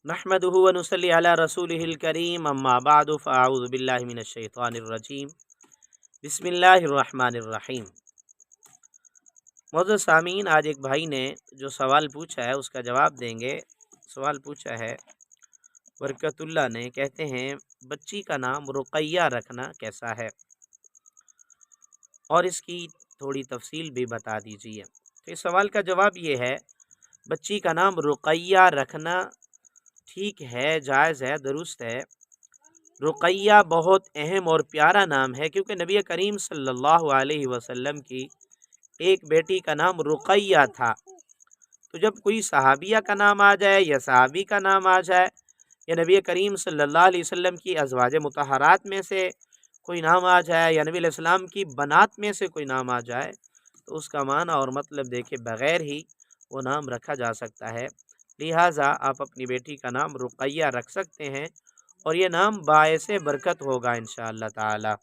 नहमदुहु व नुसल्ली अला रसूलिहिल करीम अम्मा बादु फ़अऊज़ु बिल्लाहि मिनश शैतानिर रजीम बिस्मिल्लाहिर रहमानिर रहीम। मौजूद सामीन, आज एक भाई ने जो सवाल पूछा है उसका जवाब देंगे। सवाल पूछा है बरकतुल्लाह ने, कहते हैं बच्ची का नाम रुकैया रखना कैसा है और इसकी थोड़ी तफसील भी बता दीजिए। तो इस सवाल का जवाब ये है, बच्ची का नाम रुकैया रखना ठीक है, जायज़ है, दुरुस्त है। रुकैया बहुत अहम और प्यारा नाम है, क्योंकि नबी करीम सल्लल्लाहु अलैहि वसल्लम की एक बेटी का नाम रुकैया था। तो जब कोई सहाबिया का नाम आ जाए या सहाबी का नाम आ जाए या नबी करीम सल्लल्लाहु अलैहि वसल्लम की अज़वाज मुतहरात में से कोई नाम आ जाए या नबी अलैहिस्सलाम की बनात में से कोई नाम आ जाए, तो उसका माना और मतलब देखे बगैर ही वो नाम रखा जा सकता है। लिहाजा आप अपनी बेटी का नाम रुकैया रख सकते हैं और ये नाम बायसे बरकत होगा इंशाअल्लाह ताला।